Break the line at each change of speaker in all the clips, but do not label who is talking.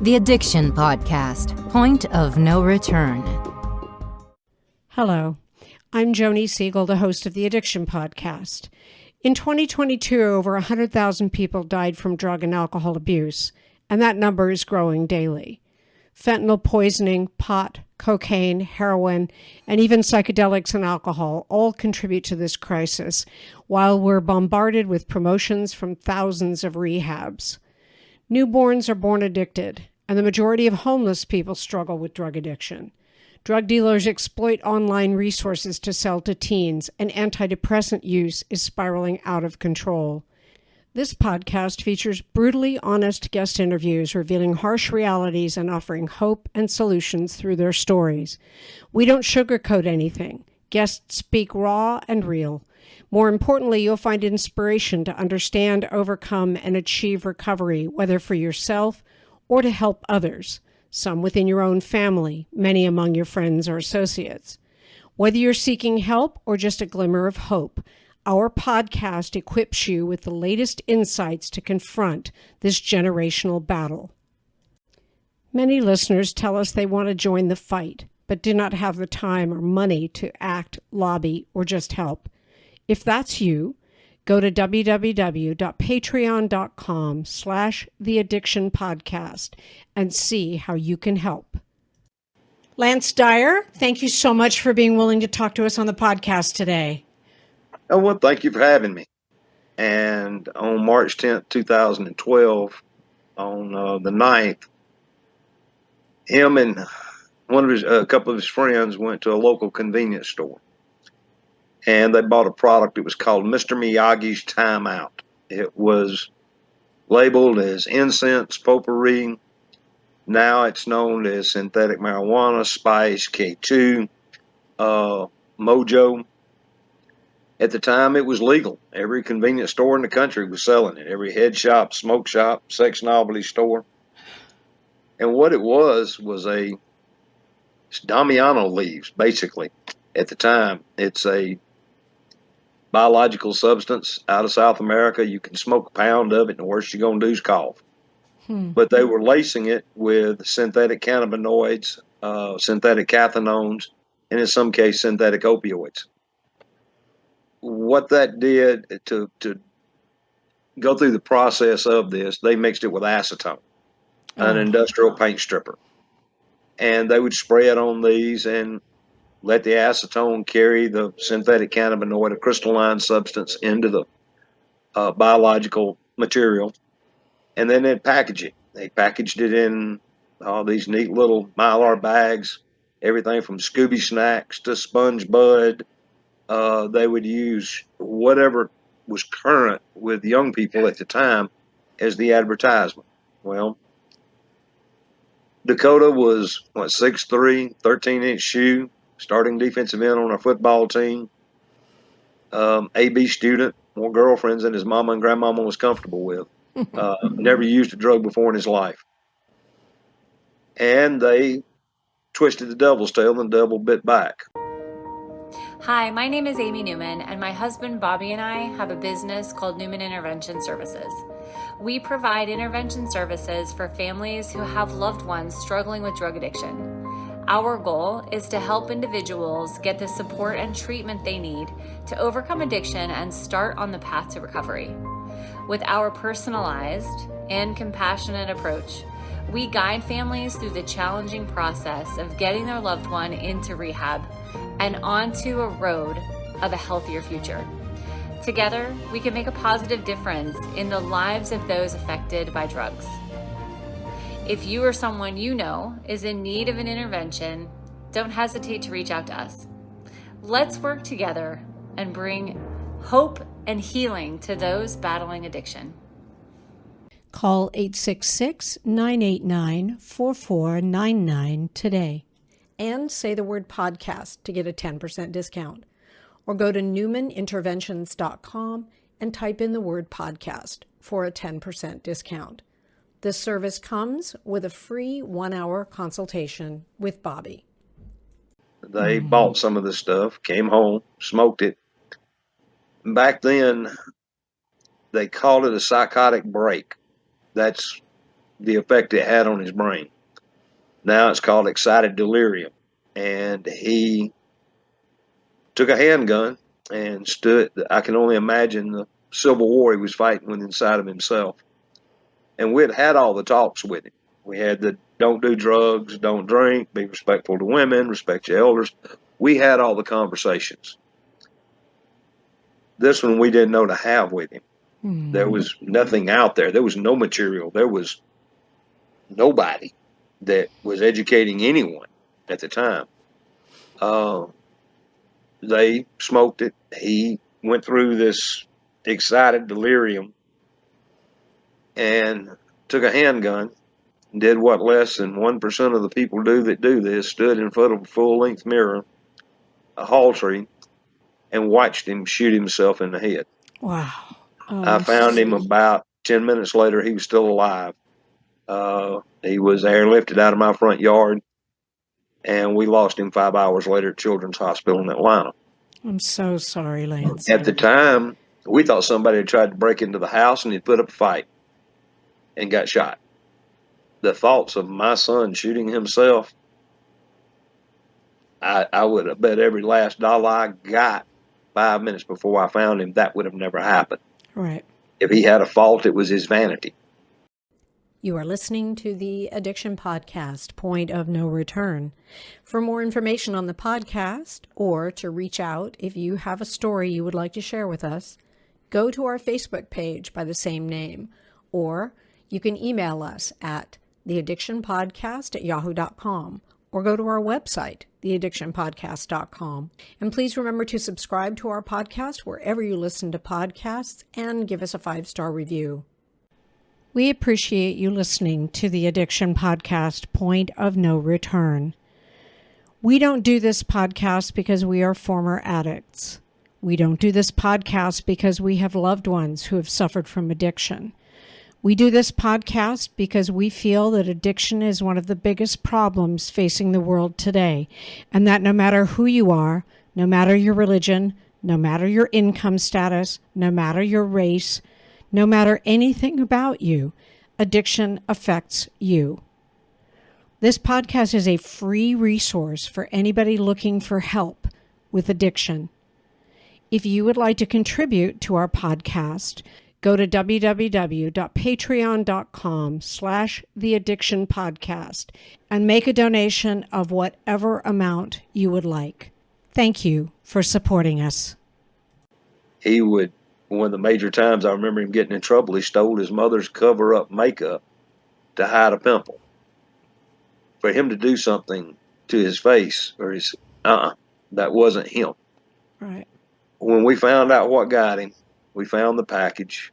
The Addiction Podcast, Point of No Return.
Hello, I'm Joni Siegel, the host of the Addiction Podcast. In 2022, over 100,000 people died from drug and alcohol abuse, and that number is growing daily. Fentanyl poisoning, pot, cocaine, heroin, and even psychedelics and alcohol all contribute to this crisis, while we're bombarded with promotions from thousands of rehabs. Newborns are born addicted, and the majority of homeless people struggle with drug addiction. Drug dealers exploit online resources to sell to teens, and antidepressant use is spiraling out of control. This podcast features brutally honest guest interviews revealing harsh realities and offering hope and solutions through their stories. We don't sugarcoat anything. Guests speak raw and real. More importantly, you'll find inspiration to understand, overcome, and achieve recovery, whether for yourself or to help others, some within your own family, many among your friends or associates. Whether you're seeking help or just a glimmer of hope, our podcast equips you with the latest insights to confront this generational battle. Many listeners tell us they want to join the fight, but do not have the time or money to act, lobby, or just help. If that's you, go to www.patreon.com/theaddictionpodcast and see how you can help. Lance Dyer, thank you so much for being willing to talk to us on the podcast today.
Oh, well, thank you for having me. And on March 10th, 2012, on the 9th, him and a couple of his friends went to a local convenience store. And they bought a product. It was called Mr. Miyagi's Time Out. It was labeled as incense, potpourri. Now it's known as synthetic marijuana, spice, K2, mojo. At the time, it was legal. Every convenience store in the country was selling it. Every head shop, smoke shop, sex novelty store. And what it was Damiano leaves, basically. At the time, it's a biological substance out of South America. You can smoke a pound of it, and the worst you're going to do is cough. But they were lacing it with synthetic cannabinoids, synthetic cathinones, and in some cases, synthetic opioids. What that did to go through the process of this, they mixed it with acetone, an industrial paint stripper. And they would spray it on these and let the acetone carry the synthetic cannabinoid, a crystalline substance, into the biological material. And then they'd package it. They packaged it in all these neat little Mylar bags, everything from Scooby Snacks to Sponge Bud. They would use whatever was current with young people at the time as the advertisement. Well, Dakota was, 6'3", 13-inch shoe, starting defensive end on our football team, AB student, more girlfriends than his mama and grandmama was comfortable with. Never used a drug before in his life. And they twisted the devil's tail and the devil bit back.
Hi, my name is Amy Newman, and my husband Bobby and I have a business called Newman Intervention Services. We provide intervention services for families who have loved ones struggling with drug addiction. Our goal is to help individuals get the support and treatment they need to overcome addiction and start on the path to recovery. With our personalized and compassionate approach, we guide families through the challenging process of getting their loved one into rehab and onto a road of a healthier future. Together, we can make a positive difference in the lives of those affected by drugs. If you or someone you know is in need of an intervention, don't hesitate to reach out to us. Let's work together and bring hope and healing to those battling addiction.
Call 866-989-4499 today and say the word podcast to get a 10% discount. Or go to newmaninterventions.com and type in the word podcast for a 10% discount. This service comes with a free 1-hour consultation with Bobby.
They bought some of this stuff, came home, smoked it. Back then, they called it a psychotic break. That's the effect it had on his brain. Now it's called excited delirium. And he took a handgun and stood. I can only imagine the civil war he was fighting with inside of himself. And we'd had all the talks with him. We had the don't do drugs, don't drink, be respectful to women, respect your elders. We had all the conversations. This one we didn't know to have with him. Mm-hmm. There was nothing out there. There was no material. There was nobody that was educating anyone at the time. They smoked it. He went through this excited delirium and took a handgun, did what less than 1% of the people do that do this, stood in front of a full-length mirror, a hall tree, and watched him shoot himself in the head.
Wow.
I found him about 10 minutes later. He was still alive. He was airlifted out of my front yard, and we lost him 5 hours later at Children's Hospital in Atlanta.
I'm so sorry, Lance.
At the time, we thought somebody had tried to break into the house and he'd put up a fight and got shot. The thoughts of my son shooting himself, I would have bet every last dollar I got 5 minutes before I found him that would have never happened.
Right.
If he had a fault, it was his vanity.
You are listening to the Addiction Podcast, Point of No Return. For more information on the podcast, or to reach out if you have a story you would like to share with us, go to our Facebook page by the same name, or you can email us at theaddictionpodcast@yahoo.com, or go to our website, theaddictionpodcast.com. And please remember to subscribe to our podcast wherever you listen to podcasts and give us a 5-star review.
We appreciate you listening to the Addiction Podcast, Point of No Return. We don't do this podcast because we are former addicts. We don't do this podcast because we have loved ones who have suffered from addiction. We do this podcast because we feel that addiction is one of the biggest problems facing the world today, and that no matter who you are, no matter your religion, no matter your income status, no matter your race, no matter anything about you, addiction affects you. This podcast is a free resource for anybody looking for help with addiction. If you would like to contribute to our podcast, go to www.patreon.com/theaddictionpodcast and make a donation of whatever amount you would like. Thank you for supporting us.
One of the major times I remember him getting in trouble, he stole his mother's cover-up makeup to hide a pimple. For him to do something to his face, or that wasn't him.
Right.
When we found out what got him, we found the package.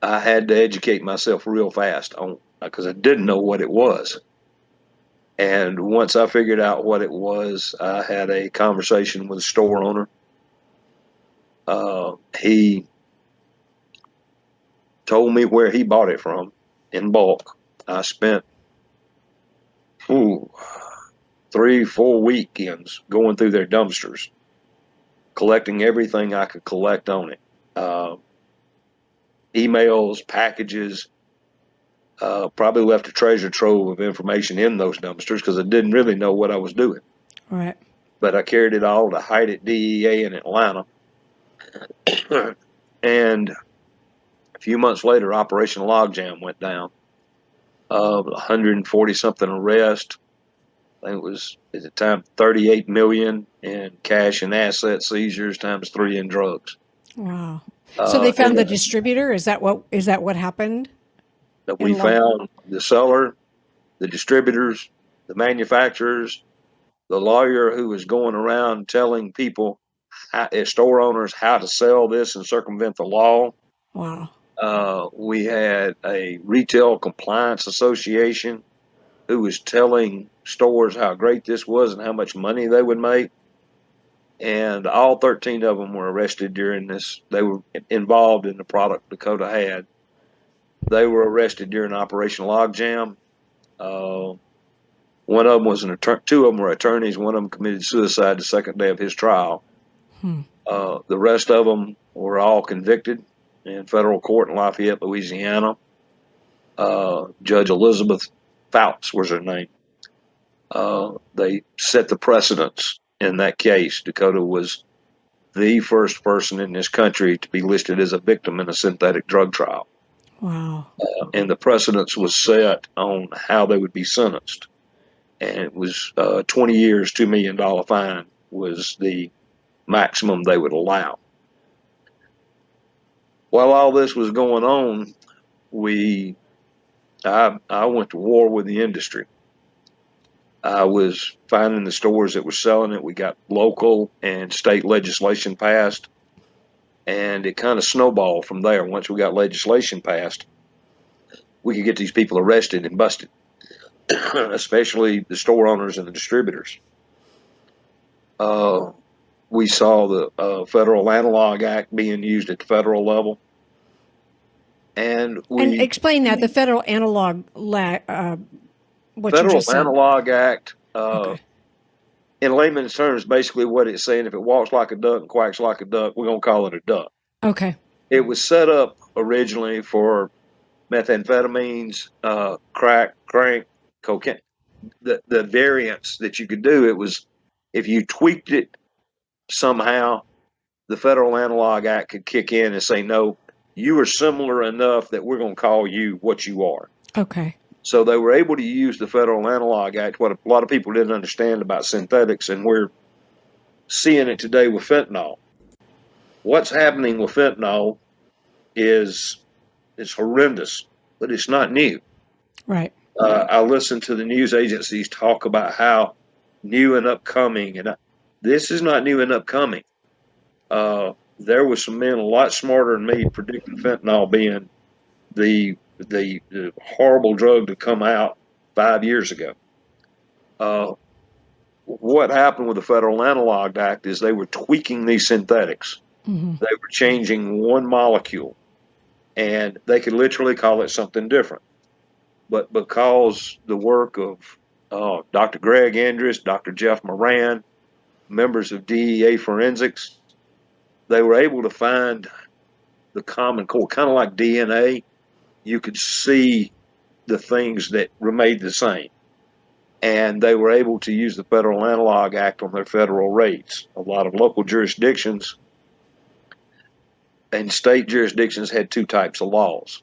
I had to educate myself real fast because I didn't know what it was. And once I figured out what it was, I had a conversation with the store owner. He told me where he bought it from in bulk. I spent 3-4 weekends going through their dumpsters, collecting everything I could collect on it. Emails, packages, probably left a treasure trove of information in those dumpsters because I didn't really know what I was doing.
Right.
But I carried it all to hide at DEA in Atlanta. And a few months later, Operation Logjam went down. 140-something arrests. I think it was, at the time, $38 million in cash and asset seizures times 3 in drugs.
Wow. So they found the distributor? Is that what happened?
That we found the seller, the distributors, the manufacturers, the lawyer who was going around telling people, store owners, how to sell this and circumvent the law.
Wow.
We had a retail compliance association who was telling stores how great this was and how much money they would make. And all 13 of them were arrested during this. They were involved in the product Dakota had. They were arrested during Operation Logjam. One of them was an attorney. 2 of them were attorneys. One of them committed suicide the second day of his trial. The rest of them were all convicted in federal court in Lafayette, Louisiana. Judge Elizabeth Phelps was her name. They set the precedence in that case. Dakota was the first person in this country to be listed as a victim in a synthetic drug trial.
Wow.
And the precedence was set on how they would be sentenced. And it was 20 years, $2 million fine was the maximum they would allow. While all this was going on, I went to war with the industry. I was finding the stores that were selling it. We got local and state legislation passed, and it kind of snowballed from there. Once we got legislation passed, we could get these people arrested and busted, especially the store owners and the distributors. We saw the Federal Analog Act being used at the federal level. And
explain that, the Federal Analog what you
Federal
just said.
Analog Act,
Okay.
in layman's terms, basically what it's saying, if it walks like a duck and quacks like a duck, we're going to call it a duck.
Okay.
It was set up originally for methamphetamines, crack, cocaine. The variants that you could do, it was if you tweaked it somehow, the Federal Analog Act could kick in and say, no, you are similar enough that we're going to call you what you are.
Okay.
So they were able to use the Federal Analog Act, what a lot of people didn't understand about synthetics, and we're seeing it today with fentanyl. What's happening with fentanyl is horrendous, but it's not new.
Right.
I listen to the news agencies talk about how new and upcoming, and this is not new and upcoming. There was some men a lot smarter than me predicting fentanyl being the horrible drug to come out 5 years ago. What happened with the Federal Analog Act is they were tweaking these synthetics.
Mm-hmm.
They were changing one molecule, and they could literally call it something different. But because the work of Dr. Greg Andrus, Dr. Jeff Moran, members of DEA Forensics, they were able to find the common core, kind of like DNA. You could see the things that remained the same. And they were able to use the Federal Analog Act on their federal rates. A lot of local jurisdictions and state jurisdictions had two types of laws.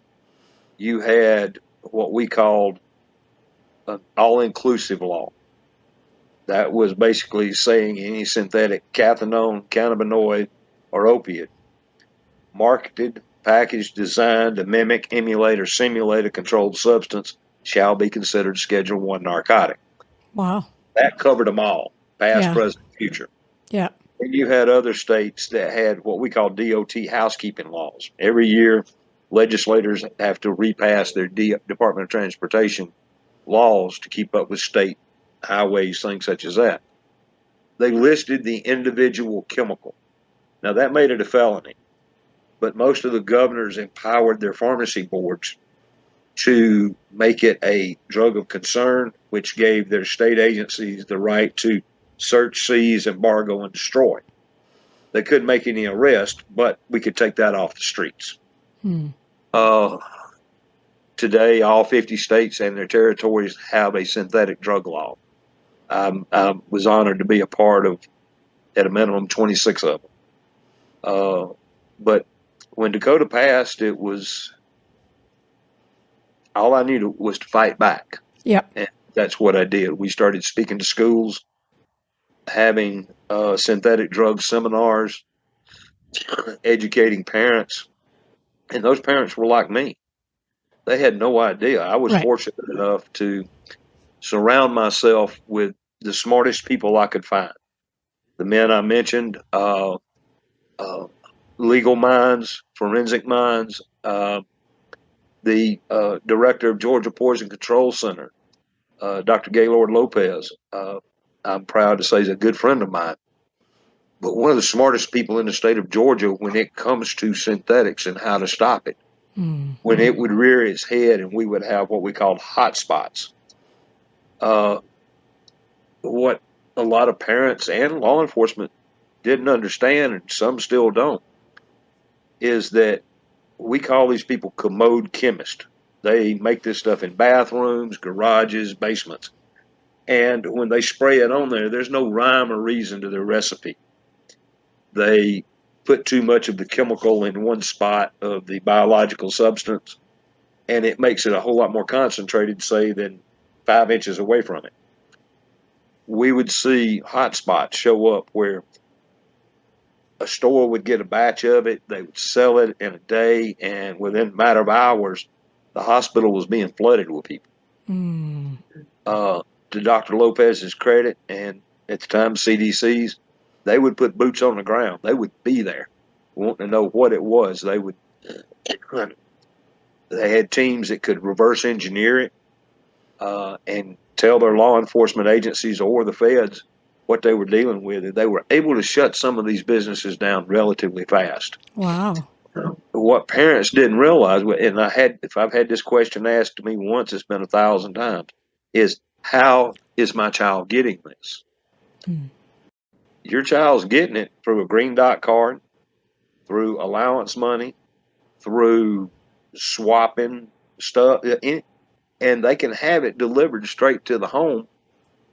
You had what we called an all-inclusive law. That was basically saying any synthetic cathinone, cannabinoid, or opiate marketed, packaged, designed to mimic, emulate, or simulate a controlled substance shall be considered Schedule I narcotic.
Wow.
That covered them all, past,
Yeah.
present, future.
Yeah.
And you had other states that had what we call DOT housekeeping laws. Every year, legislators have to repass their Department of Transportation laws to keep up with state highways, things such as that. They listed the individual chemical. Now, that made it a felony, but most of the governors empowered their pharmacy boards to make it a drug of concern, which gave their state agencies the right to search, seize, embargo, and destroy. They couldn't make any arrest, but we could take that off the streets. Today, all 50 states and their territories have a synthetic drug law. I was honored to be a part of, at a minimum, 26 of them. But when Dakota passed, it was all I needed was to fight back.
Yep.
And that's what I did. We started speaking to schools, having synthetic drug seminars, educating parents. And those parents were like me. They had no idea. I was
Right.
fortunate enough to surround myself with the smartest people I could find. The men I mentioned, legal minds, forensic minds, the director of Georgia Poison Control Center, Dr. Gaylord Lopez. I'm proud to say he's a good friend of mine. But one of the smartest people in the state of Georgia when it comes to synthetics and how to stop it. When it would rear its head and we would have what we called hot spots. What a lot of parents and law enforcement didn't understand, and some still don't, is that we call these people commode chemists. They make this stuff in bathrooms, garages, basements. And when they spray it on there, there's no rhyme or reason to their recipe. They put too much of the chemical in one spot of the biological substance, and it makes it a whole lot more concentrated, say, than 5 inches away from it. We would see hot spots show up where a store would get a batch of it, they would sell it in a day, and within a matter of hours, the hospital was being flooded with people. To Dr. Lopez's credit, and at the time CDC's, they would put boots on the ground. They would be there, wanting to know what it was. They had teams that could reverse engineer it and tell their law enforcement agencies or the feds what they were dealing with. They were able to shut some of these businesses down relatively fast.
Wow.
What parents didn't realize, and if I've had this question asked to me once, it's been 1,000 times, is how is my child getting this? Your child's getting it through a green dot card, through allowance money, through swapping stuff, and they can have it delivered straight to the home,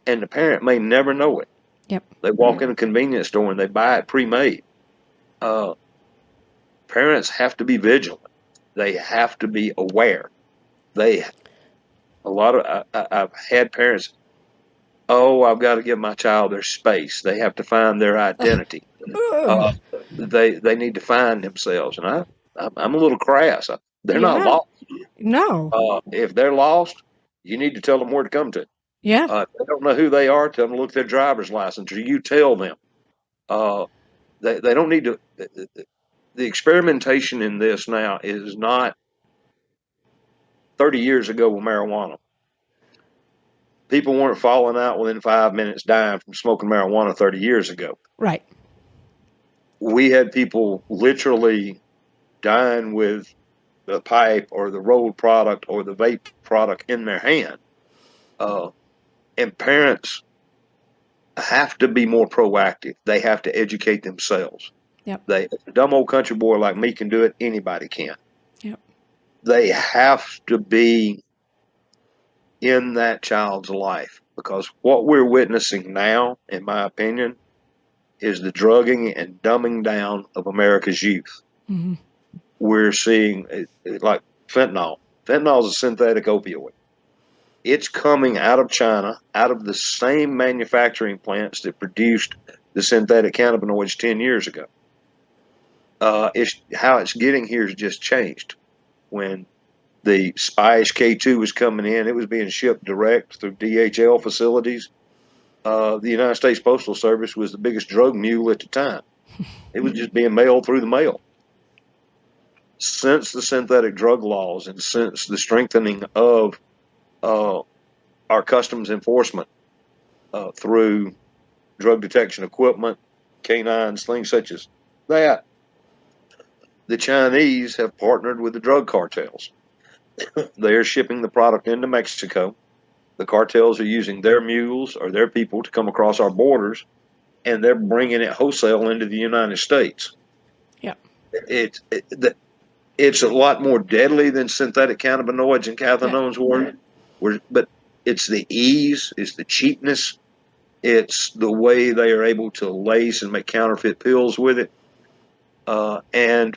and the parent may never know it.
Yep.
They walk in a convenience store and they buy it pre-made. Parents have to be vigilant. They have to be aware. I've had parents, I've got to give my child their space. They have to find their identity. They need to find themselves. And I'm a little crass. They're not lost.
No.
If they're lost, you need to tell them where to come to.
Yeah.
If they don't know who they are, tell them to look at their driver's license, or you tell them. They don't need to. The experimentation in this now is not 30 years ago with marijuana. People weren't falling out within 5 minutes dying from smoking marijuana 30 years ago.
Right.
We had people literally dying with the pipe or the rolled product or the vape product in their hand. And parents have to be more proactive. They have to educate themselves.
Yep.
A dumb old country boy like me can do it. Anybody can.
Yep.
They have to be in that child's life, because what we're witnessing now, in my opinion, is the drugging and dumbing down of America's youth.
Mm-hmm.
We're seeing like fentanyl. Fentanyl is a synthetic opioid. It's coming out of China, out of the same manufacturing plants that produced the synthetic cannabinoids 10 years ago. How it's getting here has just changed. When the Spanish K2 was coming in, it was being shipped direct through DHL facilities. The United States Postal Service was the biggest drug mule at the time. It was just being mailed through the mail. Since the synthetic drug laws and since the strengthening of our customs enforcement through drug detection equipment, canines, things such as that, the Chinese have partnered with the drug cartels. They are shipping the product into Mexico. The cartels are using their mules or their people to come across our borders, and they're bringing it wholesale into the United States.
Yeah.
It's a lot more deadly than synthetic cannabinoids and cathinones were, but it's the ease, it's the cheapness, it's the way they are able to lace and make counterfeit pills with it. And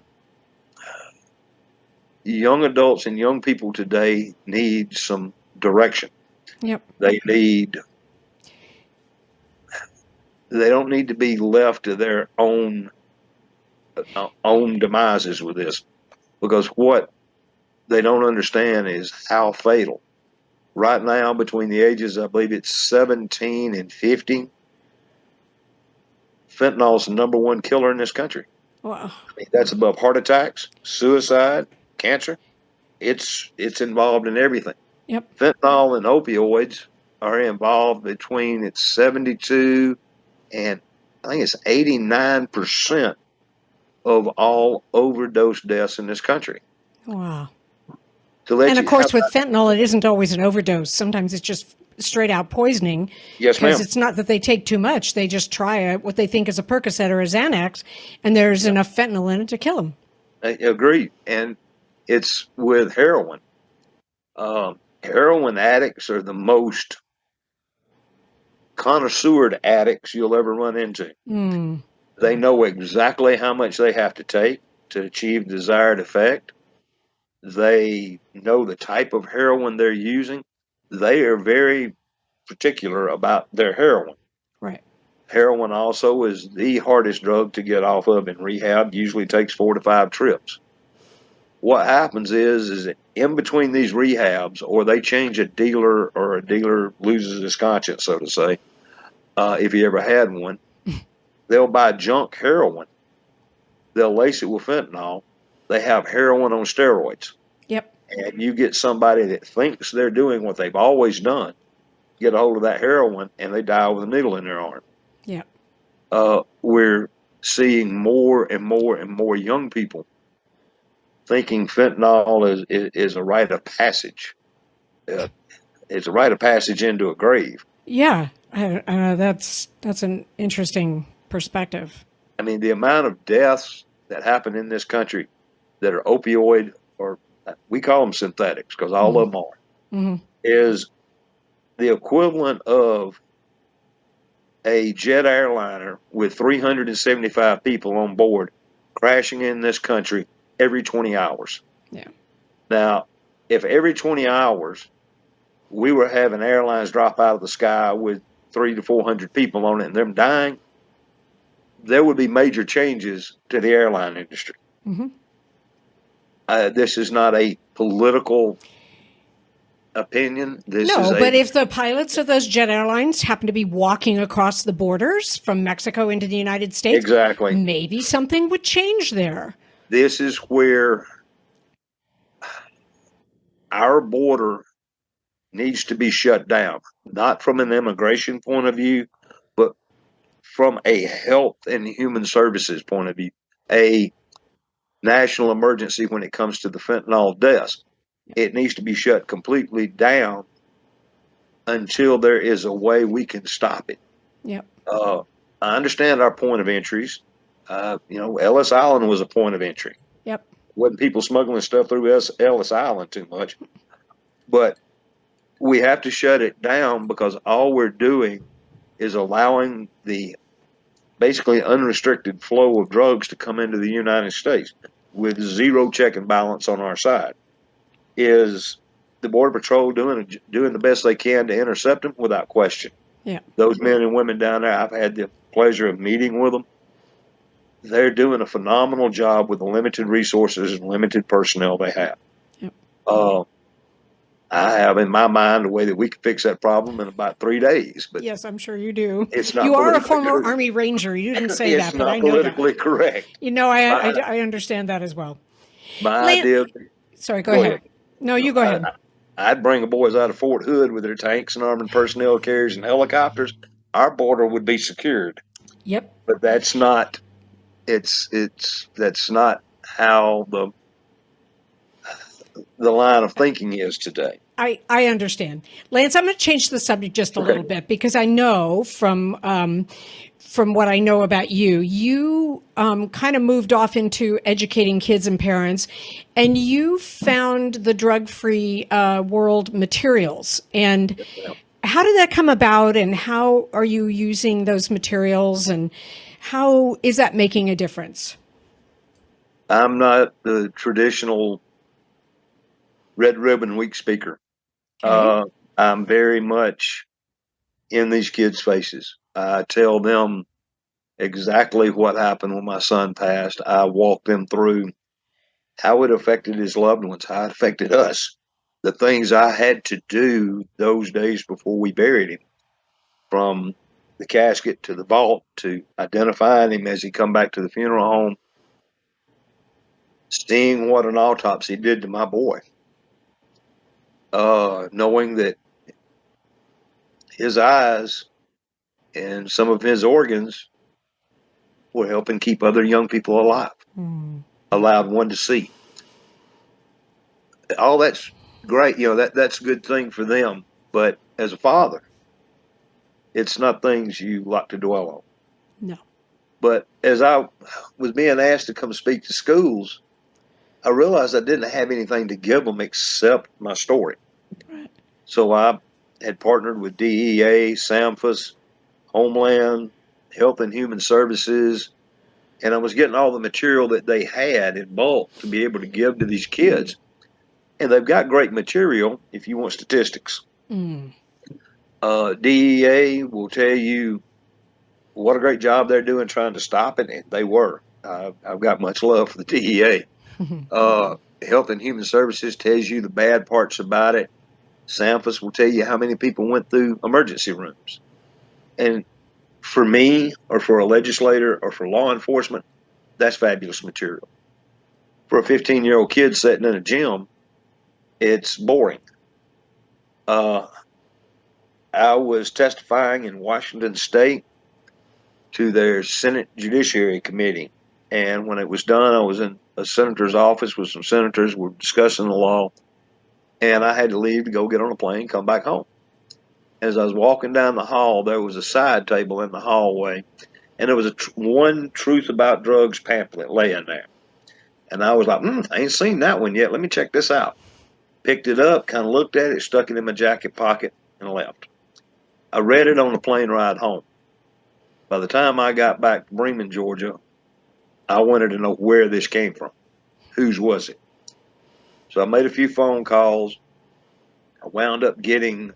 young adults and young people today need some direction.
Yep.
They don't need to be left to their own demises with this, because what they don't understand is how fatal. Right now, between the ages, I believe it's 17 and 50, fentanyl is the number one killer in this country.
Wow.
I mean, that's above heart attacks, suicide, cancer. It's involved in everything.
Yep.
Fentanyl and opioids are involved between 72 and I think it's 89% of all overdose deaths in this country.
Wow. And of course, with fentanyl, it isn't always an overdose. Sometimes it's just straight out poisoning.
Yes, ma'am.
Because it's not that they take too much. They just try what they think is a Percocet or a Xanax, and there's enough fentanyl in it to kill them.
I agree. And it's with heroin. Heroin addicts are the most connoisseured addicts you'll ever run into. They know exactly how much they have to take to achieve the desired effect. They know the type of heroin they're using. They are very particular about their heroin.
Right.
Heroin also is the hardest drug to get off of in rehab. Usually takes 4 to 5 trips. What happens is that in between these rehabs, or they change a dealer, or a dealer loses his conscience, so to say, if he ever had one, they'll buy junk heroin. They'll lace it with fentanyl. They have heroin on steroids.
Yep.
And you get somebody that thinks they're doing what they've always done, get a hold of that heroin, and they die with a needle in their arm.
Yep.
We're seeing more and more and more young people thinking fentanyl is a rite of passage. It's a rite of passage into a grave.
Yeah, I know that's an interesting perspective.
I mean, the amount of deaths that happen in this country that are opioid, or we call them synthetics because all of them are, is the equivalent of a jet airliner with 375 people on board crashing in this country every 20 hours.
Yeah.
Now, if every 20 hours we were having airlines drop out of the sky with 300 to 400 people on it and them dying, there would be major changes to the airline industry. This is not a political opinion.
But if the pilots of those jet airlines happen to be walking across the borders from Mexico into the United States,
exactly,
maybe something would change there.
This is where our border needs to be shut down, not from an immigration point of view, but from a health and human services point of view, a national emergency when it comes to the fentanyl deaths. It needs to be shut completely down until there is a way we can stop it.
Yep.
I understand our point of entries. Ellis Island was a point of entry.
Yep.
Wasn't people smuggling stuff through Ellis Island too much. But we have to shut it down because all we're doing is allowing the basically unrestricted flow of drugs to come into the United States with zero check and balance on our side. Is the Border Patrol doing the best they can to intercept them? Without question.
Yeah.
Those men and women down there, I've had the pleasure of meeting with them. They're doing a phenomenal job with the limited resources and limited personnel they have.
Yep.
I have in my mind a way that we can fix that problem in about 3 days. But
yes, I'm sure you do.
It's not.
You are a former Army Ranger. You didn't say that, but I know that.
It's not politically correct.
I understand that as well.
My idea.
Sorry, go ahead. No, you go ahead.
I'd bring the boys out of Fort Hood with their tanks and armored personnel carriers and helicopters. Our border would be secured.
Yep.
But that's not. That's not how the line of thinking is today.
I understand. Lance, I'm going to change the subject just a little bit because I know from what I know about you, you kind of moved off into educating kids and parents, and you found the drug-free world materials. And how did that come about, and how are you using those materials, and how is that making a difference?
I'm not the traditional Red Ribbon Week speaker.
Okay.
I'm very much in these kids' faces. I tell them exactly what happened when my son passed. I walk them through how it affected his loved ones, how it affected us, the things I had to do those days before we buried him, from the casket to the vault to identifying him as he come back to the funeral home, seeing what an autopsy did to my boy. Knowing that his eyes and some of his organs were helping keep other young people alive, allowed one to see. All that's great, that's a good thing for them. But as a father, it's not things you like to dwell on.
No.
But as I was being asked to come speak to schools, I realized I didn't have anything to give them except my story. So I had partnered with DEA, SAMFAS, Homeland, Health and Human Services, and I was getting all the material that they had in bulk to be able to give to these kids. And they've got great material if you want statistics. DEA will tell you what a great job they're doing trying to stop it, and they were. I've got much love for the DEA. Health and Human Services tells you the bad parts about it. SAMFAS will tell you how many people went through emergency rooms. And for me, or for a legislator, or for law enforcement, that's fabulous material. For a 15-year-old kid sitting in a gym, it's boring. I was testifying in Washington State to their Senate Judiciary Committee. And when it was done, I was in a senator's office with some senators. We were discussing the law. And I had to leave to go get on a plane, come back home. As I was walking down the hall, there was a side table in the hallway. And there was one Truth About Drugs pamphlet laying there. And I was like, I ain't seen that one yet. Let me check this out. Picked it up, kind of looked at it, stuck it in my jacket pocket, and left. I read it on the plane ride home. By the time I got back to Bremen, Georgia, I wanted to know where this came from. Whose was it? So I made a few phone calls. I wound up getting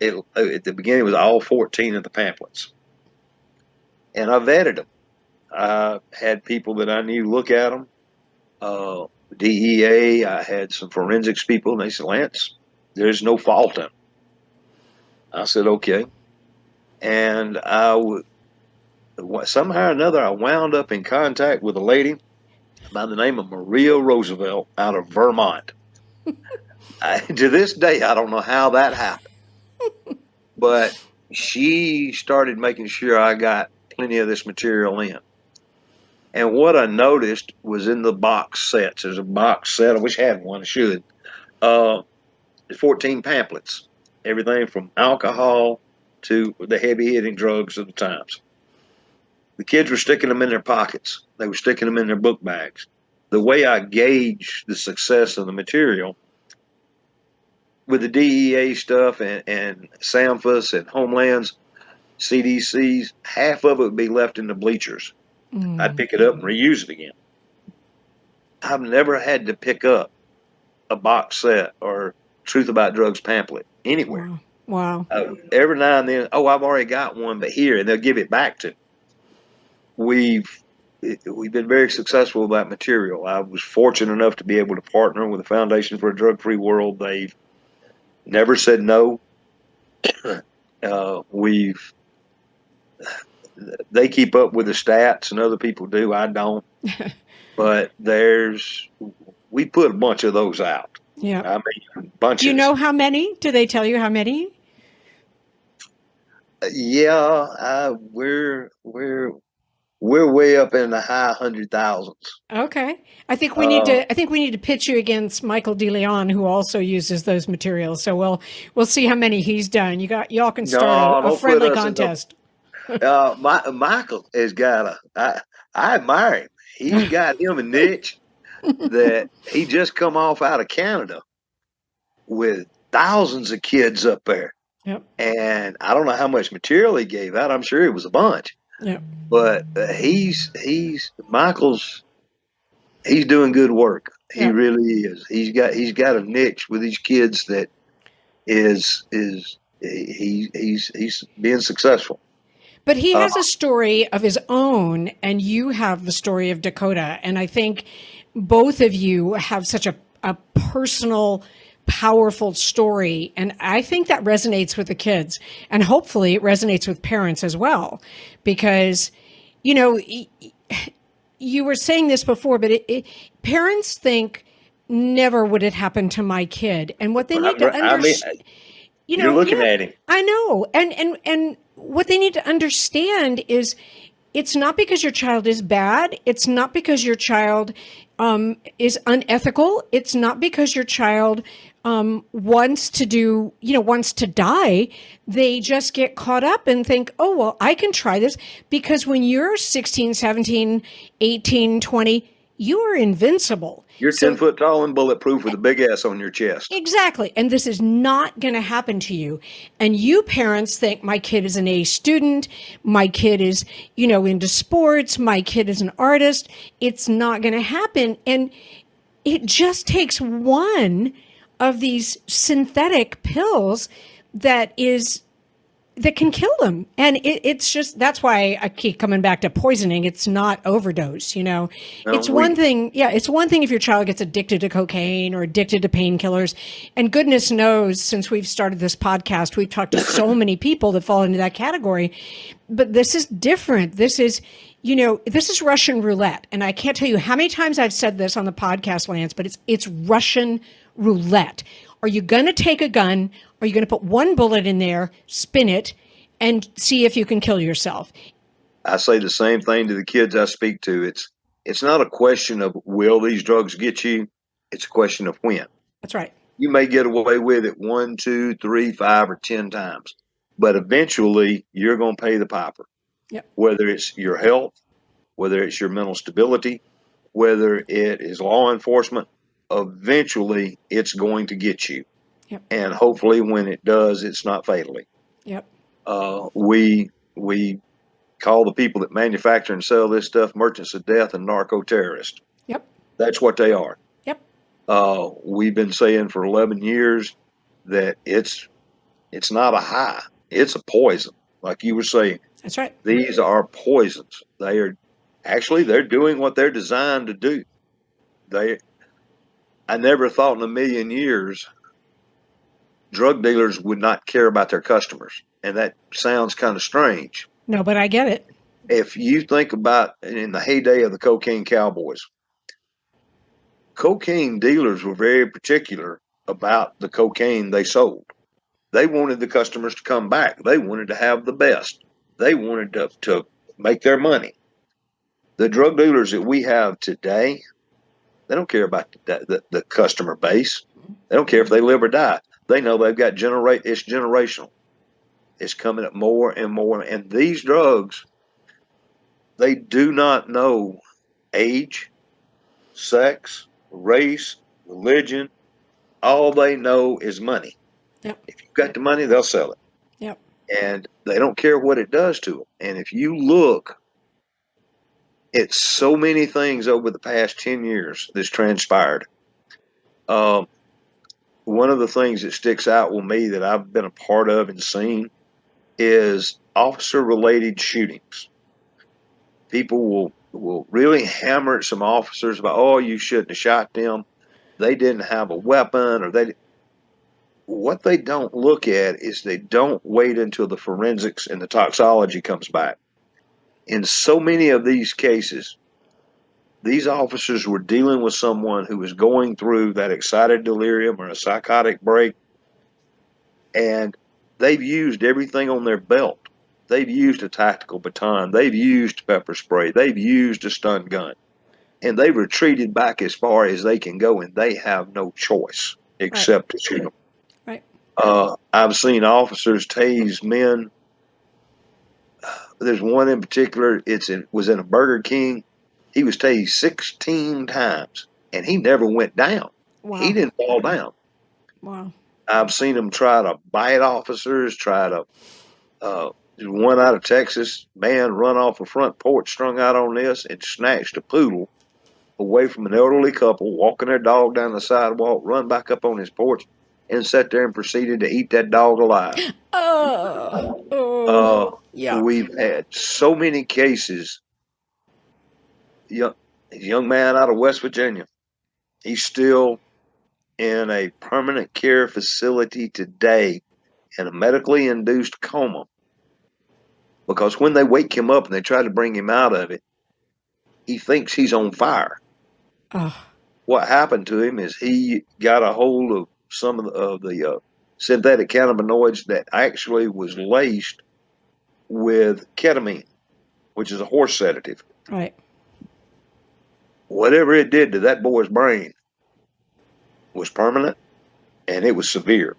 it. At the beginning, it was all 14 of the pamphlets. And I vetted them. I had people that I knew look at them. DEA, I had some forensics people, and they said, Lance, there's no fault in them. I said, okay. And somehow or another, I wound up in contact with a lady by the name of Maria Roosevelt out of Vermont. To this day, I don't know how that happened. But she started making sure I got plenty of this material in. And what I noticed was in the box sets. There's a box set. I wish I had one. I should. 14 pamphlets. Everything from alcohol to the heavy-hitting drugs of the times. The kids were sticking them in their pockets. They were sticking them in their book bags. The way I gauge the success of the material with the DEA stuff and SAMFAS and Homelands, CDCs, half of it would be left in the bleachers. I'd pick it up and reuse it again. I've never had to pick up a box set or Truth About Drugs pamphlet anywhere.
Wow.
Every now and then, I've already got one, but here, and they'll give it back to me. We've been very successful with that material. I was fortunate enough to be able to partner with the Foundation for a Drug-Free World. They've never said no. They keep up with the stats, and other people do. I don't. But we put a bunch of those out.
Yeah.
I mean, bunches.
Do you know how many? Do they tell you how many?
Yeah, we're way up in the high 100,000s.
Okay. I think we need to pitch you against Michael DeLeon, who also uses those materials. So we'll see how many he's done. Y'all can start a friendly contest.
Michael has got I admire him. He's got him a niche that he just come off out of Canada with thousands of kids up there.
Yep.
And I don't know how much material he gave out. I'm sure it was a bunch.
Yep.
But Michael's doing good work. He really is. He's got a niche with these kids that he's being successful.
But he has a story of his own, and you have the story of Dakota. And I think both of you have such a personal, powerful story. And I think that resonates with the kids. And hopefully it resonates with parents as well. Because, you were saying this before, but parents think, never would it happen to my kid. And what they need to understand...
You're looking at him.
I know. And what they need to understand is it's not because your child is bad. It's not because your child is unethical. It's not because your child wants to die. They just get caught up and think, oh, well, I can try this. Because when you're 16, 17, 18, 20, you are invincible.
You're
So-
10 foot tall and bulletproof with a big S on your chest.
Exactly. And this is not going to happen to you. And you parents think my kid is an A student. My kid is, into sports. My kid is an artist. It's not going to happen. And it just takes one of these synthetic pills that can kill them. And it's just, that's why I keep coming back to poisoning. It's not overdose, It's one thing. Yeah. It's one thing if your child gets addicted to cocaine or addicted to painkillers. And goodness knows, since we've started this podcast, we've talked to so many people that fall into that category. But this is different. This is, this is Russian roulette. And I can't tell you how many times I've said this on the podcast, Lance, but it's Russian roulette. Are you going to take a gun? Are you going to put one bullet in there, spin it, and see if you can kill yourself?
I say the same thing to the kids I speak to. It's not a question of will these drugs get you? It's a question of when.
That's right.
You may get away with it 1, 2, 3, 5, or 10 times, but eventually you're going to pay the piper.
Yep.
Whether it's your health, whether it's your mental stability, whether it is law enforcement, eventually it's going to get you.
Yep.
And hopefully when it does, it's not fatally.
Yep.
We call the people that manufacture and sell this stuff merchants of death and narco terrorists.
Yep.
That's what they are.
Yep.
We've been saying for 11 years that it's not a high. It's a poison. Like you were saying.
That's right.
These are poisons. They're doing what they're designed to do. I never thought in a million years drug dealers would not care about their customers. And that sounds kind of strange.
No, but I get it.
If you think about in the heyday of the cocaine cowboys, cocaine dealers were very particular about the cocaine they sold. They wanted the customers to come back. They wanted to have the best. They wanted to make their money. The drug dealers that we have today, they don't care about the customer base. They don't care if they live or die. They know they've got it's generational. It's coming up more and more. And these drugs, they do not know age, sex, race, religion. All they know is money.
Yep.
If you've got the money, they'll sell it.
Yep.
And they don't care what it does to them. And if you look at so many things over the past 10 years that's transpired, one of the things that sticks out with me that I've been a part of and seen is officer-related shootings. People will really hammer at some officers about, oh, you shouldn't have shot them. They didn't have a weapon, or what they don't look at is they don't wait until the forensics and the toxicology comes back. In so many of these cases, these officers were dealing with someone who was going through that excited delirium or a psychotic break, and they've used everything on their belt. They've used a tactical baton. They've used pepper spray. They've used a stun gun. And they've retreated back as far as they can go, and they have no choice except to shoot them.
Right.
I've seen officers tase men. There's one in particular, was in a Burger King. He was tased 16 times, and he never went down.
Wow.
He didn't fall down.
Wow.
I've seen them try to bite officers, one out of Texas, man run off a front porch, strung out on this, and snatched a poodle away from an elderly couple, walking their dog down the sidewalk, run back up on his porch, and sat there and proceeded to eat that dog alive.
Yeah.
We've had so many cases. Young man out of West Virginia, he's still in a permanent care facility today in a medically induced coma, because when they wake him up and they try to bring him out of it, he thinks he's on fire. What happened to him is he got a hold of some of the synthetic cannabinoids that actually was laced with ketamine, which is a horse sedative.
Right.
Whatever it did to that boy's brain was permanent, and it was severe.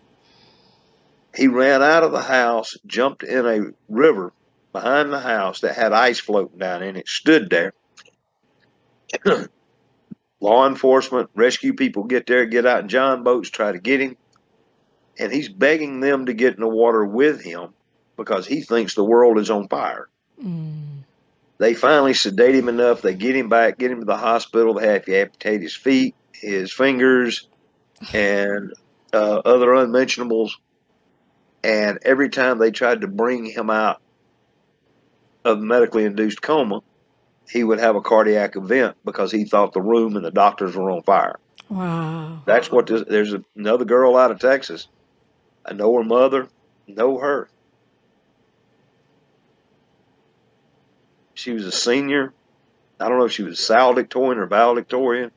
He ran out of the house, jumped in a river behind the house that had ice floating down in it, stood there, Law enforcement, rescue people get there, get out in John boats, try to get him. And he's begging them to get in the water with him because he thinks the world is on fire. They finally sedate him enough. They get him back, get him to the hospital. They have to amputate his feet, his fingers, and other unmentionables. And every time they tried to bring him out of medically induced coma, he would have a cardiac event because he thought the room and the doctors were on fire.
Wow.
That's what there's another girl out of Texas. I know her mother, know her. She was a senior. I don't know if she was salvatorian or valedictorian.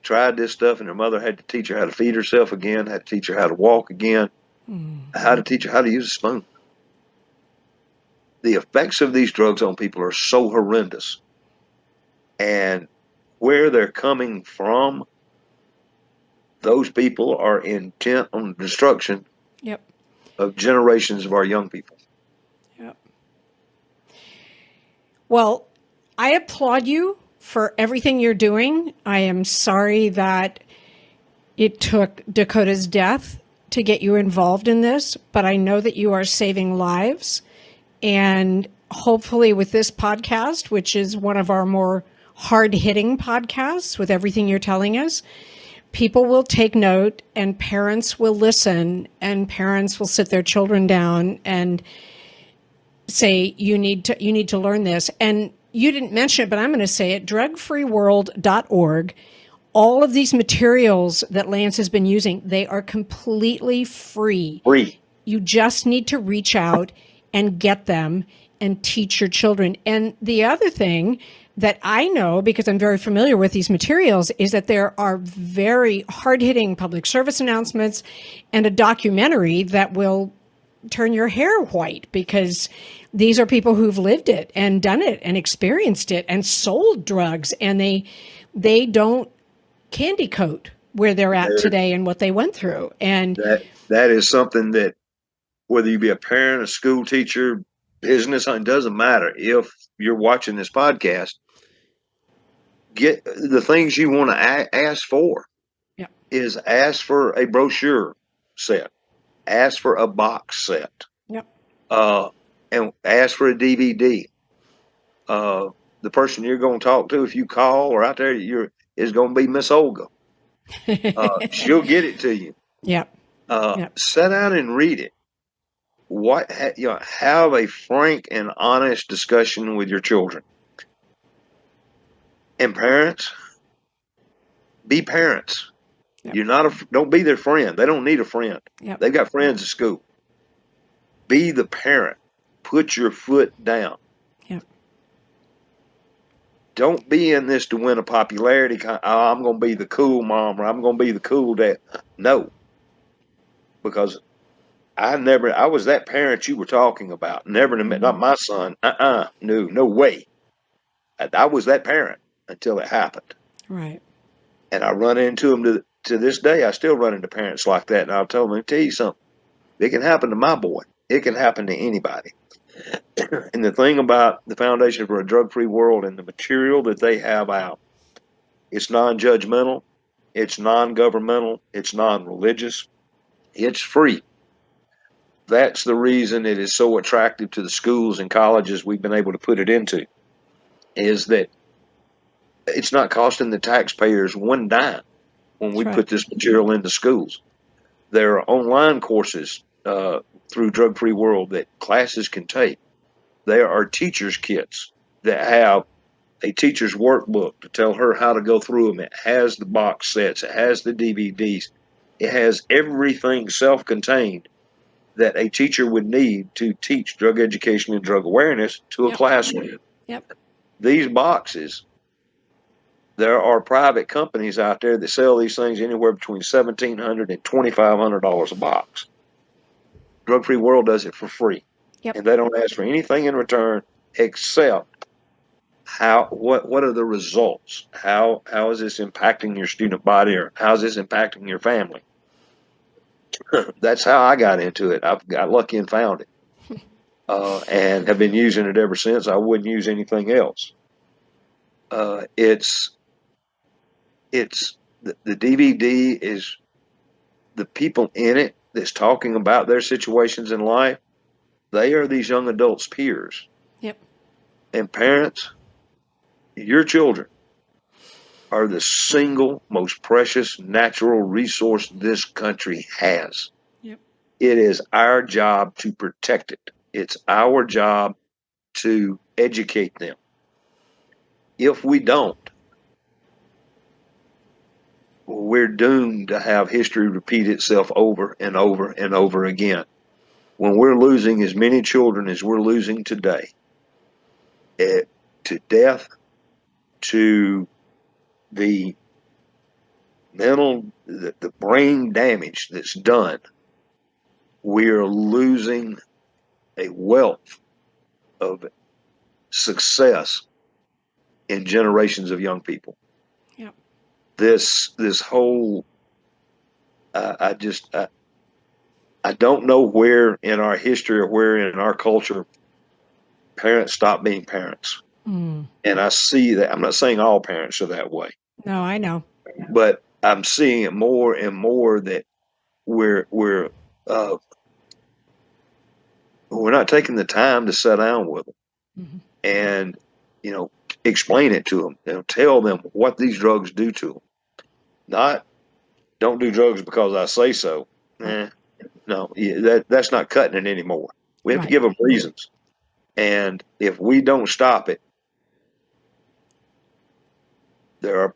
Tried this stuff, and her mother had to teach her how to feed herself again, had to teach her how to walk again, how to teach her how to use a spoon. The effects of these drugs on people are so horrendous. And where they're coming from, those people are intent on the destruction of generations of our young people.
Well, I applaud you for everything you're doing. I am sorry that it took Dakota's death to get you involved in this, but I know that you are saving lives. And hopefully with this podcast, which is one of our more hard-hitting podcasts with everything you're telling us, people will take note and parents will listen and parents will sit their children down and say, you need to learn this. And you didn't mention it, but I'm going to say it, drugfreeworld.org. All of these materials that Lance has been using, they are completely free. You just need to reach out and get them and teach your children. And the other thing that I know, because I'm very familiar with these materials, is that there are very hard-hitting public service announcements and a documentary that will turn your hair white, because these are people who've lived it and done it and experienced it and sold drugs, and they don't candy coat where they're at today and what they went through. And
that is something that, whether you be a parent, a school teacher, business, it doesn't matter. If you're watching this podcast, get the things you want to ask for. Is ask for a brochure set, ask for a box set, and ask for a DVD. The person you're going to talk to, if you call or out there, is going to be Miss Olga. She'll get it to you. Sit down and read it. Have a frank and honest discussion with your children. And parents, be parents. Don't be their friend. They don't need a friend. They've got friends at school. Be the parent. Put your foot down. Don't be in this to win a popularity. I'm going to be the cool mom, or I'm going to be the cool dad. No, because I was that parent you were talking about. Never, not my son. No way. I was that parent until it happened.
Right.
And I run into them to this day. I still run into parents like that. And I'll tell them, tell you something. It can happen to my boy. It can happen to anybody. And the thing about the Foundation for a Drug-Free World and the material that they have out, it's non-judgmental, it's non-governmental, it's non-religious, it's free. That's the reason it is so attractive to the schools and colleges we've been able to put it into, is that it's not costing the taxpayers one dime when we put this material into schools. There are online courses through Drug-Free World that classes can take. There are teachers' kits that have a teacher's workbook to tell her how to go through them. It has the box sets. It has the DVDs. It has everything self-contained that a teacher would need to teach drug education and drug awareness to a classroom. These boxes, there are private companies out there that sell these things anywhere between $1,700 and $2,500 a box. Drug-Free World does it for free. And they don't ask for anything in return except what are the results? How is this impacting your student body, or how is this impacting your family? That's how I got into it. I got lucky and found it, and have been using it ever since. I wouldn't use anything else. It's it's the DVD is the people in it that's talking about their situations in life. They are these young adults' peers.
Yep.
And parents, your children are the single most precious natural resource this country has.
Yep.
It is our job to protect it. It's our job to educate them. If we don't, we're doomed to have history repeat itself over and over and over again. When we're losing as many children as we're losing today, to death, to the mental, the brain damage that's done, we're losing a wealth of success in generations of young people.
Yep.
This whole, I don't know where in our history or where in our culture parents stop being parents.
Mm.
And I see that. I'm not saying all parents are that way.
No, I know.
But I'm seeing it more and more that we're not taking the time to sit down with them and, explain it to them. Tell them what these drugs do to them. Not, don't do drugs because I say so. No, that's not cutting it anymore. We have to give them reasons. And if we don't stop it, there are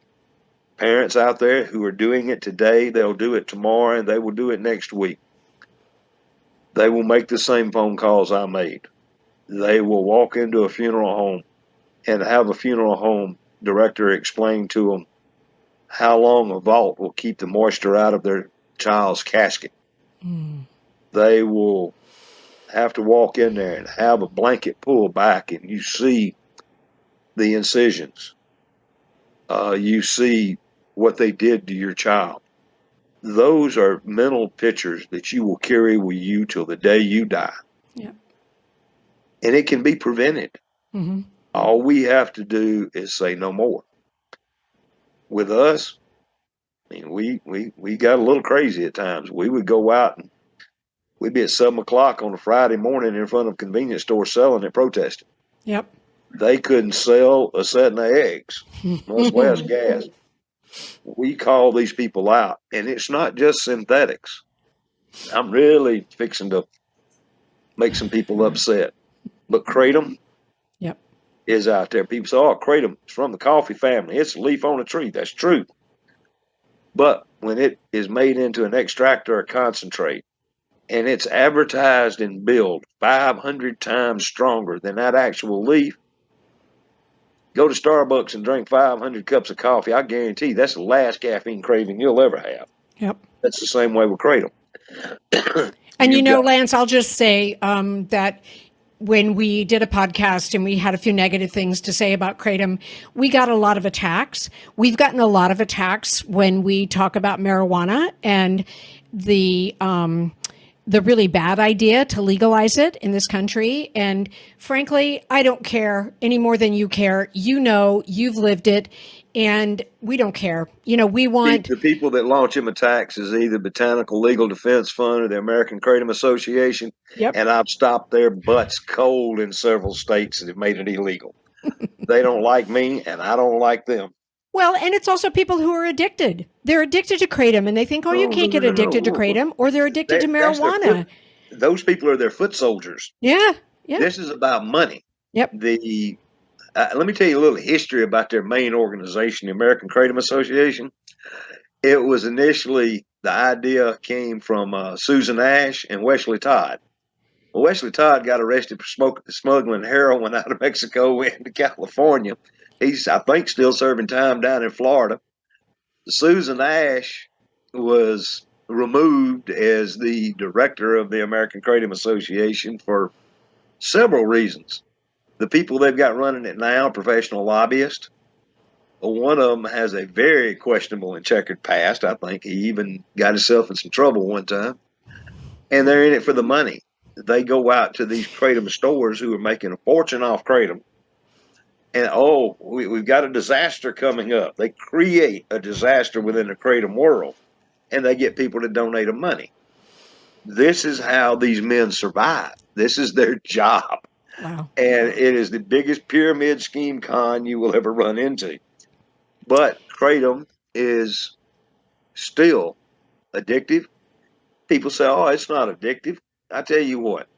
parents out there who are doing it today. They'll do it tomorrow, and they will do it next week. They will make the same phone calls I made. They will walk into a funeral home and have a funeral home director explain to them how long a vault will keep the moisture out of their child's casket. They will have to walk in there and have a blanket pulled back, and you see the incisions. You see what they did to your child. Those are mental pictures that you will carry with you till the day you die.
Yeah.
And it can be prevented.
Mm-hmm.
All we have to do is say no more. With us, I mean, we got a little crazy at times. We would go out and we'd be at 7 o'clock on a Friday morning in front of a convenience store selling it, protesting.
Yep.
They couldn't sell a set of eggs, much less gas. We call these people out, and it's not just synthetics. I'm really fixing to make some people upset. But kratom is out there. People say, oh, kratom is from the coffee family. It's a leaf on a tree. That's true. But when it is made into an extract or a concentrate, and it's advertised and billed 500 times stronger than that actual leaf, go to Starbucks and drink 500 cups of coffee. I guarantee that's the last caffeine craving you'll ever have.
Yep.
That's the same way with kratom.
And Lance, I'll just say that when we did a podcast and we had a few negative things to say about kratom, we got a lot of attacks. We've gotten a lot of attacks when we talk about marijuana and the really bad idea to legalize it in this country. And frankly, I don't care any more than you care. You've lived it, and we don't care. We want
the people that launch them attacks is either Botanical Legal Defense Fund or the American Kratom Association.
Yep.
And I've stopped their butts cold in several states that have made it illegal. They don't like me, and I don't like them.
Well, and it's also people who are addicted. They're addicted to kratom, and they think, you can't get addicted to kratom, or they're addicted to marijuana.
Those people are their foot soldiers.
Yeah.
This is about money.
Yep.
Let me tell you a little history about their main organization, the American Kratom Association. It was initially, the idea came from Susan Ash and Wesley Todd. Well, Wesley Todd got arrested for smuggling heroin out of Mexico into California. He's, I think, still serving time down in Florida. Susan Ash was removed as the director of the American Kratom Association for several reasons. The people they've got running it now, professional lobbyists. One of them has a very questionable and checkered past. I think he even got himself in some trouble one time. And they're in it for the money. They go out to these kratom stores who are making a fortune off kratom, And we've got a disaster coming up. They create a disaster within the kratom world, and they get people to donate them money. This is how these men survive. This is their job.
Wow.
And it is the biggest pyramid scheme con you will ever run into. But kratom is still addictive. People say, oh, it's not addictive. I tell you what,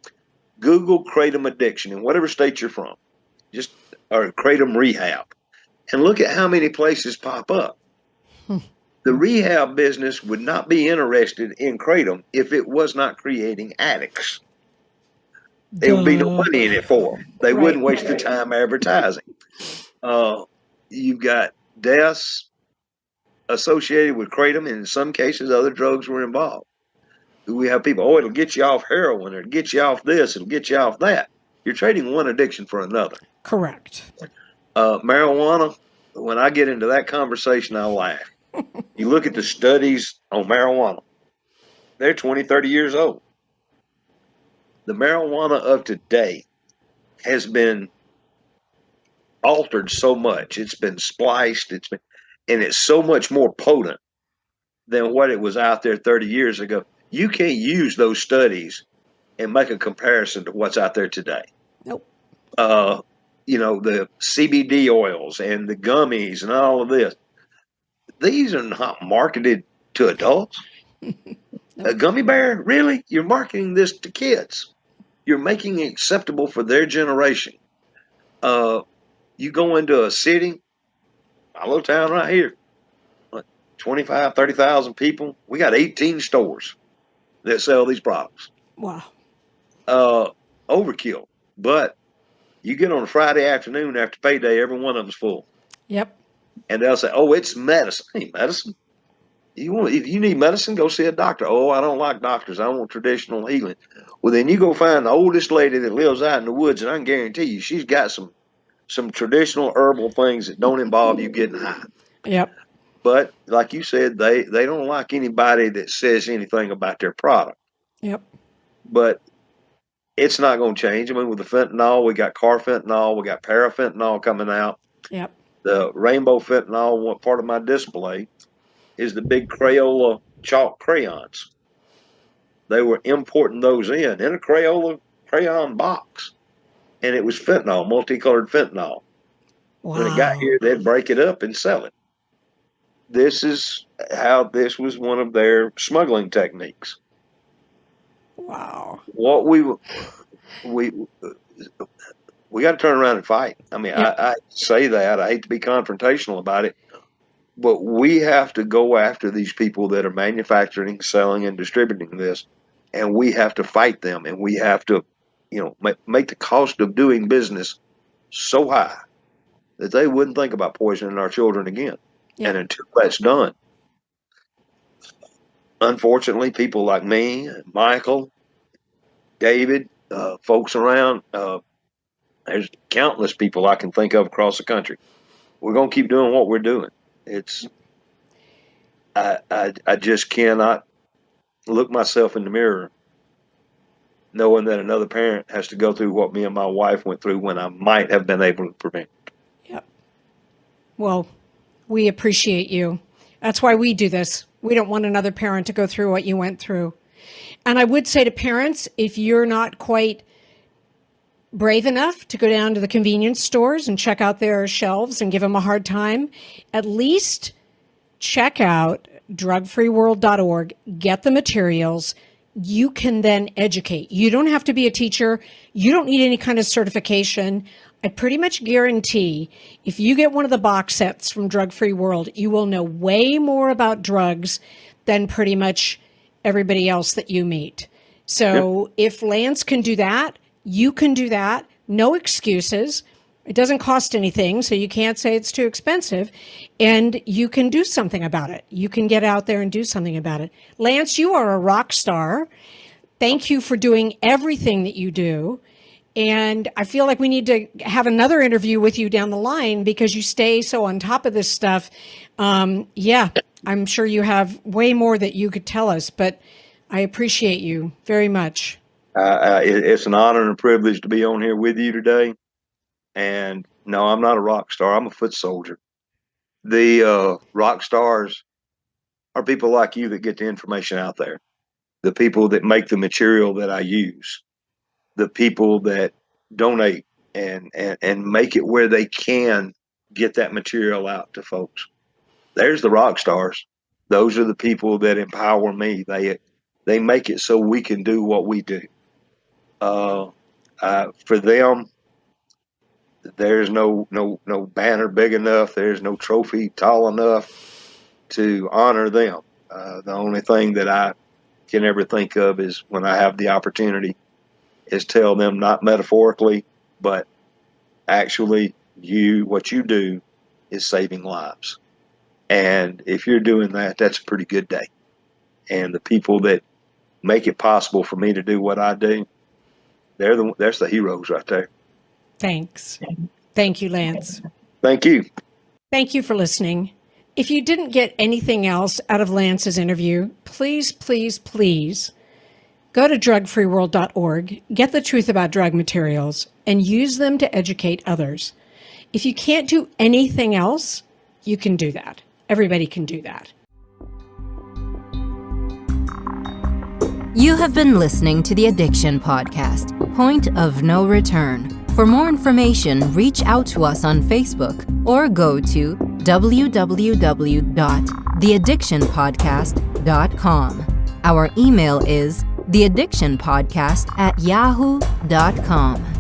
Google kratom addiction in whatever state you're from, or kratom rehab, and look at how many places pop up. The rehab business would not be interested in kratom if it was not creating addicts. There would be no money in it for them. They wouldn't waste the time advertising. You've got deaths associated with kratom, and in some cases, other drugs were involved. We have people, it'll get you off heroin, or it'll get you off this, it'll get you off that. You're trading one addiction for another.
Correct.
Marijuana, when I get into that conversation, I laugh. You look at the studies on marijuana, they're 20, 30 years old. The marijuana of today has been altered so much. It's been spliced, and it's so much more potent than what it was out there 30 years ago. You can't use those studies and make a comparison to what's out there today.
Nope.
The CBD oils and the gummies and all of this. These are not marketed to adults. A gummy bear? Really? You're marketing this to kids. You're making it acceptable for their generation. You go into a city, my little town right here, 25, 30,000 people. We got 18 stores that sell these products.
Wow.
Overkill. But you get on a Friday afternoon after payday, every one of them's full.
Yep.
And they'll say, it's medicine. It ain't medicine. If you need medicine, go see a doctor. I don't like doctors. I want traditional healing. Well, then you go find the oldest lady that lives out in the woods, and I can guarantee you she's got some traditional herbal things that don't involve you getting high.
Yep.
But like you said, they don't like anybody that says anything about their product.
Yep.
But it's not going to change. I mean, with the fentanyl, we got carfentanil, we got parafentanil coming out.
Yep.
The rainbow fentanyl, one part of my display, is the big Crayola chalk crayons. They were importing those in a Crayola crayon box. And it was fentanyl, multicolored fentanyl.
Wow.
When it got here, they'd break it up and sell it. This is how this was one of their smuggling techniques.
Wow.
What we got to turn around and fight. I mean,
Yeah.
I say that. I hate to be confrontational about it, but we have to go after these people that are manufacturing, selling, and distributing this, and we have to fight them, and we have to, make the cost of doing business so high that they wouldn't think about poisoning our children again.
Yeah.
And until that's done, unfortunately, people like me, Michael, David, folks around, there's countless people I can think of across the country. We're going to keep doing what we're doing. I just cannot look myself in the mirror knowing that another parent has to go through what me and my wife went through when I might have been able to prevent.
Yep. Well, we appreciate you. That's why we do this. We don't want another parent to go through what you went through. And I would say to parents, if you're not quite brave enough to go down to the convenience stores and check out their shelves and give them a hard time, at least check out drugfreeworld.org, get the materials. You can then educate. You don't have to be a teacher. You don't need any kind of certification. I pretty much guarantee if you get one of the box sets from Drug Free World, you will know way more about drugs than pretty much everybody else that you meet. So if Lance can do that, you can do that. No excuses. It doesn't cost anything, so you can't say it's too expensive. And you can do something about it. You can get out there and do something about it. Lance, you are a rock star. Thank you for doing everything that you do. And I feel like we need to have another interview with you down the line because you stay so on top of this stuff. Yeah, I'm sure you have way more that you could tell us, but I appreciate you very much.
It's an honor and a privilege to be on here with you today. And No, I'm not a rock star. I'm a foot soldier. The rock stars are people like you that get the information out there, the people that make the material that I use, the people that donate and make it where they can get that material out to folks. There's the rock stars. Those are the people that empower me. They make it so we can do what we do. For them, there's no banner big enough. There's no trophy tall enough to honor them. The only thing that I can ever think of is when I have the opportunity is tell them, not metaphorically, but actually, what you do is saving lives. And if you're doing that, that's a pretty good day. And the people that make it possible for me to do what I do, that's the heroes right there.
Thanks. Thank you, Lance.
Thank you.
Thank you for listening. If you didn't get anything else out of Lance's interview, please, please, please go to drugfreeworld.org, get the truth about drug materials, and use them to educate others. If you can't do anything else, you can do that. Everybody can do that.
You have been listening to the Addiction Podcast, Point of No Return. For more information, reach out to us on Facebook or go to www.theaddictionpodcast.com. Our email is theaddictionpodcast@yahoo.com.